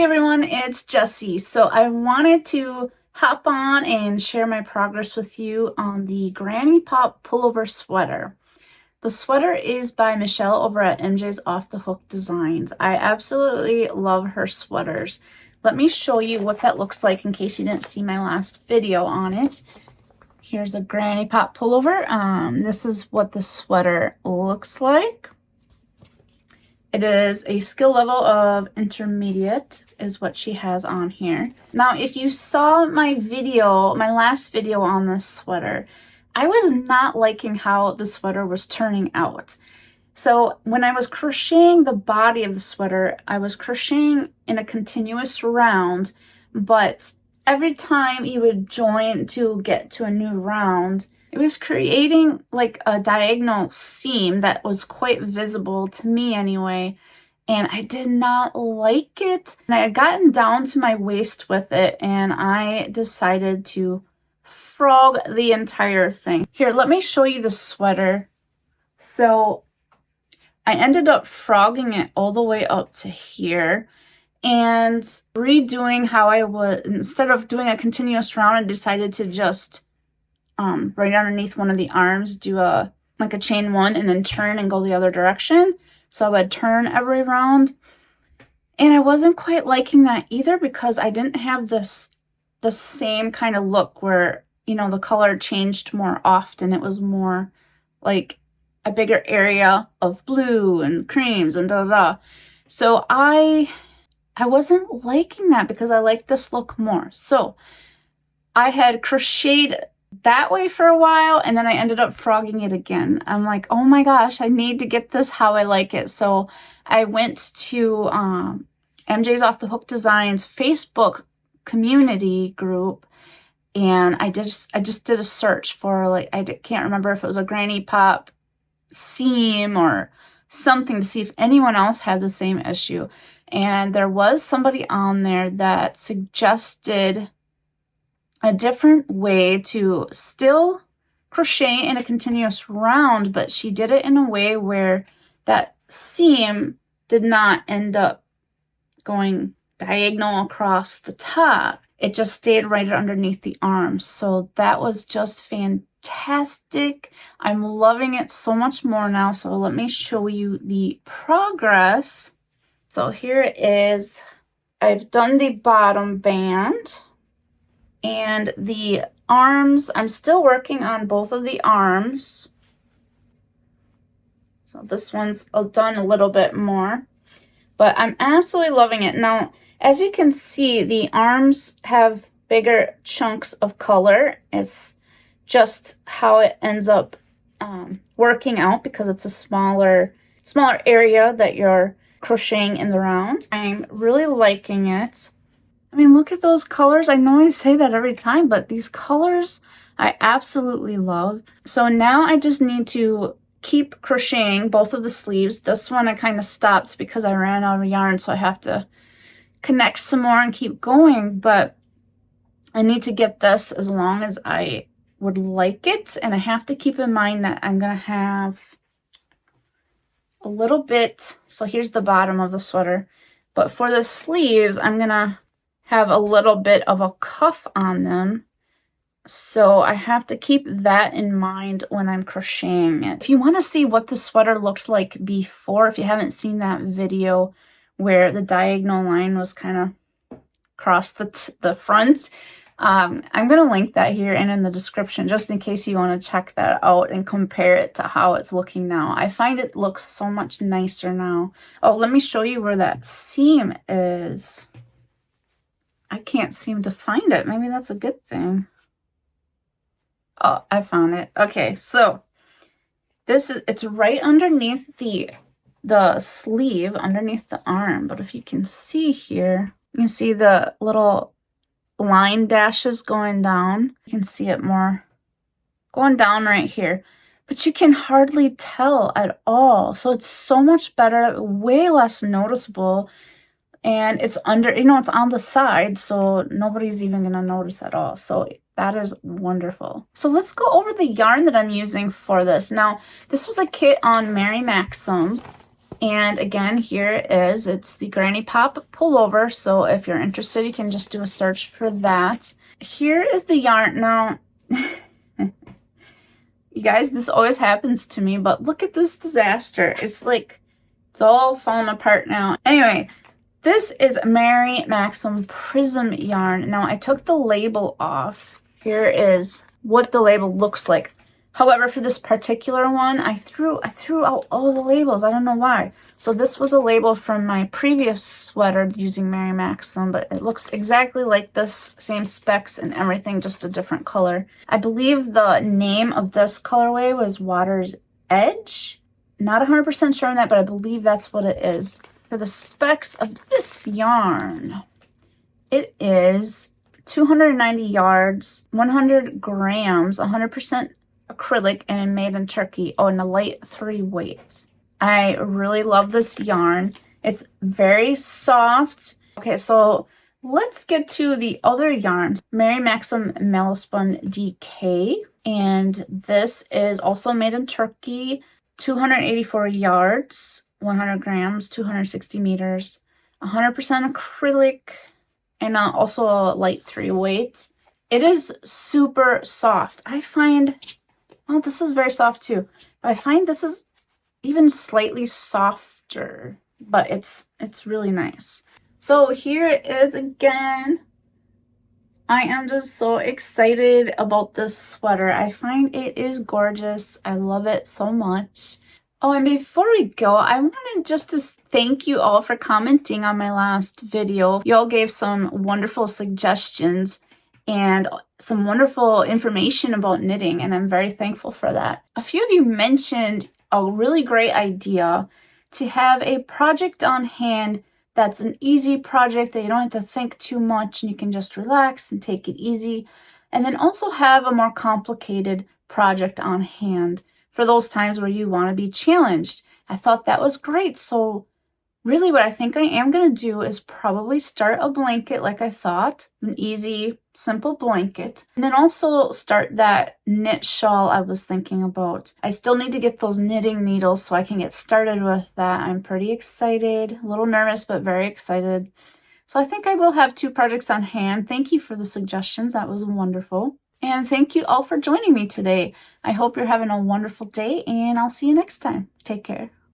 Hey everyone, it's Jessie. So I wanted to hop on and share my progress with you on the Granny Pop Pullover sweater. The sweater is by Michelle over at MJ's Off the Hook Designs. I absolutely love her sweaters. Let me show you what that looks like in case you didn't see my last video on it. Here's a Granny Pop Pullover. This is what the sweater looks like. It is a skill level of intermediate is what she has on here. Now, if you saw my video, my last video on this sweater, I was not liking how the sweater was turning out. So when I was crocheting the body of the sweater, I was crocheting in a continuous round, but every time you would join to get to a new round, it was creating like a diagonal seam that was quite visible to me anyway, and I did not like it. And I had gotten down to my waist with it, and I decided to frog the entire thing. Here, let me show you the sweater. So I ended up frogging it all the way up to here and redoing how I would, instead of doing a continuous round, I decided to just right underneath one of the arms, do a chain one and then turn and go the other direction. So I would turn every round. And I wasn't quite liking that either because I didn't have the same kind of look where, you know, the color changed more often. It was more like a bigger area of blue and creams and da-da-da. So I wasn't liking that because I like this look more. So I had crocheted that way for a while, and then I ended up frogging it again. I'm like, oh my gosh, I need to get this how I like it. So I went to MJ's Off the Hook Designs Facebook community group, and I just did a search for, like, I can't remember if it was a Granny Pop seam or something, to see if anyone else had the same issue. And there was somebody on there that suggested a different way to still crochet in a continuous round, but she did it in a way where that seam did not end up going diagonal across the top. It just stayed right underneath the arms. So that was just fantastic. I'm loving it so much more now. So let me show you the progress. So here it is. I've done the bottom band. And the arms, I'm still working on both of the arms. So this one's done a little bit more, but I'm absolutely loving it. Now, as you can see, the arms have bigger chunks of color. It's just how it ends up working out because it's a smaller area that you're crocheting in the round. I'm really liking it. I mean, look at those colors. I know I say that every time, but these colors I absolutely love. So now I just need to keep crocheting both of the sleeves. This one I kind of stopped because I ran out of yarn, so I have to connect some more and keep going. But I need to get this as long as I would like it. And I have to keep in mind that I'm going to have a little bit. So here's the bottom of the sweater. But for the sleeves, I'm going to have a little bit of a cuff on them. So I have to keep that in mind when I'm crocheting it. If you want to see what the sweater looked like before, if you haven't seen that video where the diagonal line was kind of across the front, I'm going to link that here and in the description just in case you want to check that out and compare it to how it's looking now. I find it looks so much nicer now. Oh, let me show you where that seam is. I can't seem to find it. Maybe that's a good thing. Oh, I found it. Okay, so it's right underneath the sleeve, underneath the arm. But if you can see here, you can see the little line dashes going down. You can see it more going down right here. But you can hardly tell at all. So it's so much better, way less noticeable. And it's under, you know, it's on the side, so nobody's even going to notice at all. So that is wonderful. So let's go over the yarn that I'm using for this. Now, this was a kit on Mary Maxim. And again, here it is. It's the Granny Pop Pullover. So if you're interested, you can just do a search for that. Here is the yarn. Now, you guys, this always happens to me, but look at this disaster. It's like, it's all falling apart now. Anyway, this is Mary Maxim Prism yarn. Now, I took the label off. Here is what the label looks like. However, for this particular one, I threw out all the labels. I don't know why. So this was a label from my previous sweater using Mary Maxim, but it looks exactly like this, same specs and everything, just a different color. I believe the name of this colorway was Water's Edge. Not 100% sure on that, but I believe that's what it is. For the specs of this yarn, it is 290 yards, 100 grams, 100% acrylic, and made in Turkey. Oh, and a light 3 weight. I really love this yarn. It's very soft. Okay, so let's get to the other yarn. Mary Maxim Mellospun DK, and this is also made in Turkey. 284 yards, 100 grams, 260 meters, 100% acrylic, and also a light 3 weight. It is super soft. I find, well, this is very soft too, but I find this is even slightly softer, but it's really nice. So here it is again. I am just so excited about this sweater. I find it is gorgeous. I love it so much. Oh, and before we go, I wanted just to thank you all for commenting on my last video. You all gave some wonderful suggestions and some wonderful information about knitting, and I'm very thankful for that. A few of you mentioned a really great idea to have a project on hand that's an easy project that you don't have to think too much and you can just relax and take it easy. And then also have a more complicated project on hand for those times where you want to be challenged. I thought that was great. So really what I think I am going to do is probably start a blanket like I thought, an easy, simple blanket. And then also start that knit shawl I was thinking about. I still need to get those knitting needles so I can get started with that. I'm pretty excited, a little nervous, but very excited. So I think I will have 2 projects on hand. Thank you for the suggestions. That was wonderful. And thank you all for joining me today. I hope you're having a wonderful day, and I'll see you next time. Take care.